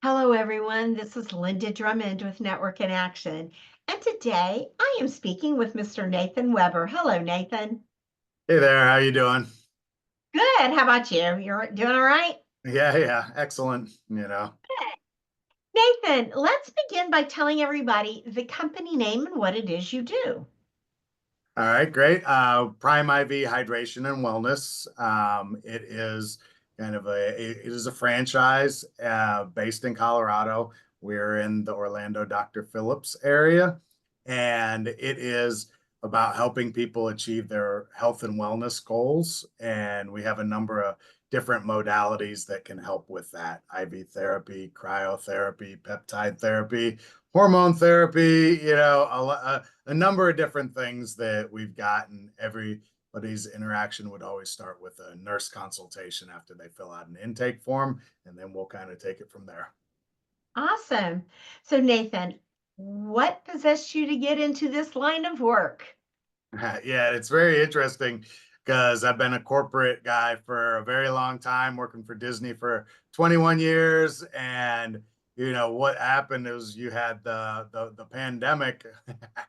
Hello, everyone. This is Linda Drummond with Network in Action. And today I am speaking with Mr. Nathan Weber. Hello, Nathan. Hey there, how you doing? Good. How about you? You're doing all right? Yeah, excellent. Nathan, let's begin by telling everybody the company name and what it is you do. All right, great. Prime IV Hydration and Wellness. It is it is a franchise based in Colorado. We're in the Orlando Dr. Phillips area, and it is about helping people achieve their health and wellness goals. And we have a number of different modalities that can help with that: IV therapy, cryotherapy, peptide therapy, hormone therapy, a number of different things that we've gotten. Everybody's interaction would always start with a nurse consultation after they fill out an intake form, and then we'll kind of take it from there. Awesome. So, Nathan, what possessed you to get into this line of work? Yeah, it's very interesting because I've been a corporate guy for a very long time, working for Disney for 21 years. And what happened is you had the pandemic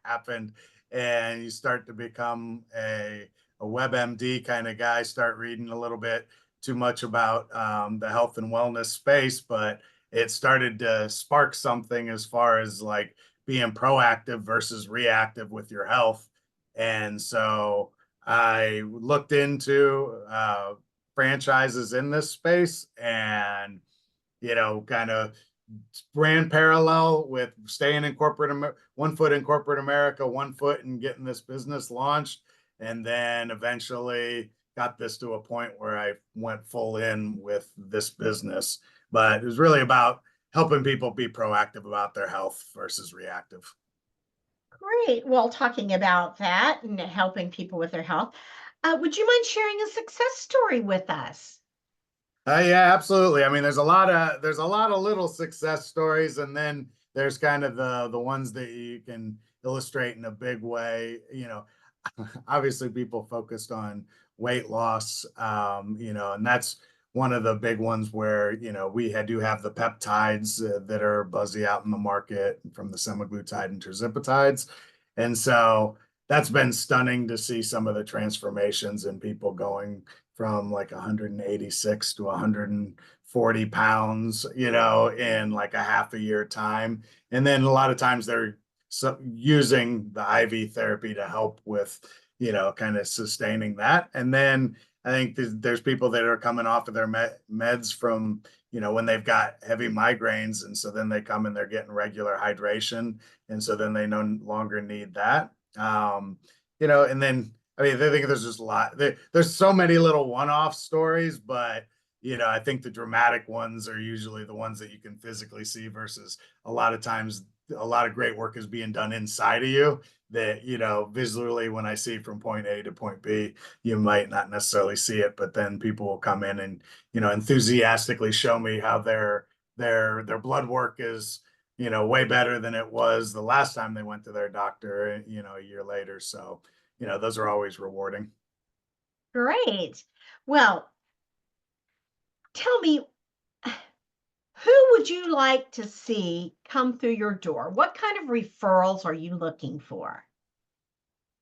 happened, and you start to become a WebMD kind of guy, start reading a little bit too much about the health and wellness space, but it started to spark something as far as like being proactive versus reactive with your health. And so I looked into franchises in this space, and kind of ran parallel with staying in corporate, 1 foot in corporate America, 1 foot in getting this business launched. And then eventually got this to a point where I went full in with this business. But it was really about helping people be proactive about their health versus reactive. Great. Well, talking about that and helping people with their health, would you mind sharing a success story with us? Yeah, absolutely. I mean, there's a lot of little success stories, and then there's kind of the ones that you can illustrate in a big way. Obviously, people focused on weight loss, and that's one of the big ones where do have the peptides that are buzzy out in the market from the semaglutide and tirzepatides, and so that's been stunning to see some of the transformations in people going from like 186 to 140 pounds, in like a half a year time. And then a lot of times they're using the IV therapy to help with, kind of sustaining that. And then I think there's people that are coming off of their meds from, when they've got heavy migraines. And so then they come and they're getting regular hydration. And so then they no longer need that. And then I mean, I think there's just a lot. There's so many little one-off stories, but I think the dramatic ones are usually the ones that you can physically see versus a lot of times a lot of great work is being done inside of you that, visually when I see from point A to point B, you might not necessarily see it, but then people will come in and, enthusiastically show me how their blood work is, way better than it was the last time they went to their doctor, a year later. So, those are always rewarding. Great. Well, tell me, who would you like to see come through your door? What kind of referrals are you looking for?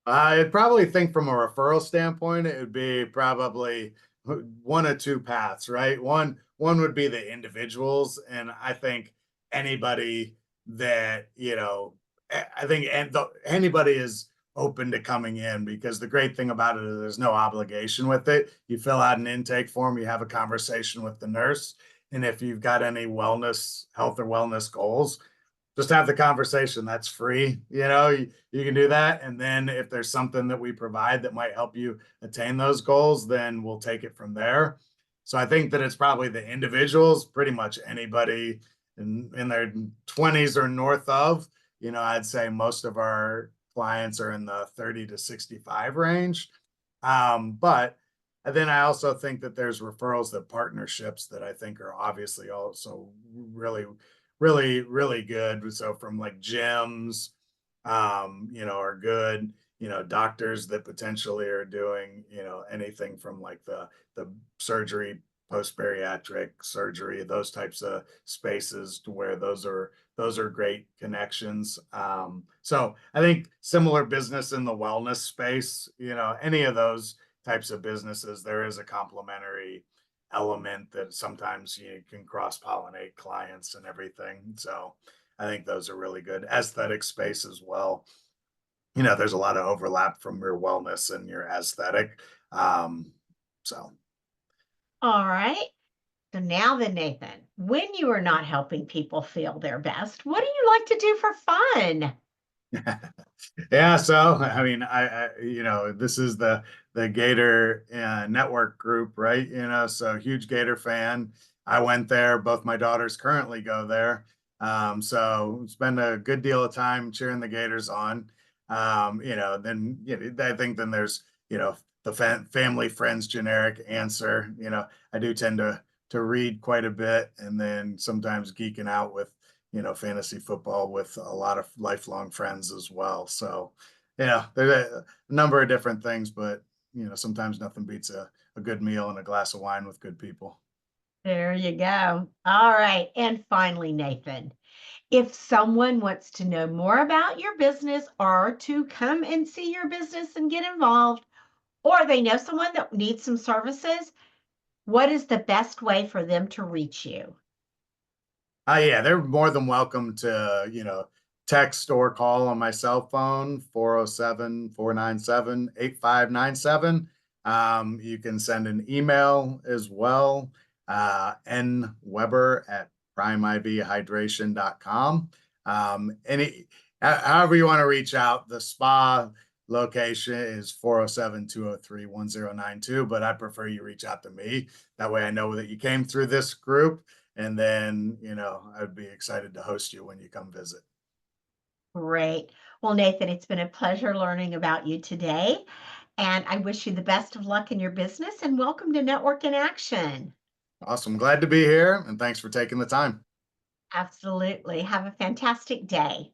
I'd probably think from a referral standpoint, it would be probably one of two paths, right? One would be the individuals, and I think anybody that I think anybody is open to coming in, because the great thing about it is there's no obligation with it. You fill out an intake form, you have a conversation with the nurse, and if you've got any health or wellness goals, just have the conversation. That's free. You can do that. And then if there's something that we provide that might help you attain those goals, then we'll take it from there. So I think that it's probably the individuals, pretty much anybody in their 20s or north of. I'd say most of our clients are in the 30 to 65 range. But then I also think that there's referrals, that partnerships that I think are obviously also really, really, really good. So from like gyms, are good, doctors that potentially are doing, anything from like the surgery post-bariatric surgery, those types of spaces to where those are great connections. So I think similar business in the wellness space, any of those types of businesses, there is a complementary element that sometimes you can cross-pollinate clients and everything. So I think those are really good. Aesthetic space as well. There's a lot of overlap from your wellness and your aesthetic. So All right. So now then, Nathan, when you are not helping people feel their best, what do you like to do for fun? yeah, so I mean, this is the Gator network group, right? So huge Gator fan. I went there. Both my daughters currently go there. So spend a good deal of time cheering the Gators on. Then I think then there's the family friends generic answer. I do tend to read quite a bit, and then sometimes geeking out with fantasy football with a lot of lifelong friends as well. So, there's a number of different things, but sometimes nothing beats a good meal and a glass of wine with good people. There you go. All right. And finally, Nathan, if someone wants to know more about your business or to come and see your business and get involved, or they know someone that needs some services, what is the best way for them to reach you? Yeah, they're more than welcome to, text or call on my cell phone, 407-497-8597. You can send an email as well, nweber@primevhydration.com. However you want to reach out, the spa location is 407-203-1092, but I prefer you reach out to me. That way I know that you came through this group, and then, I'd be excited to host you when you come visit. Great. Well, Nathan, it's been a pleasure learning about you today. And I wish you the best of luck in your business and welcome to Network in Action. Awesome. Glad to be here, and thanks for taking the time. Absolutely. Have a fantastic day.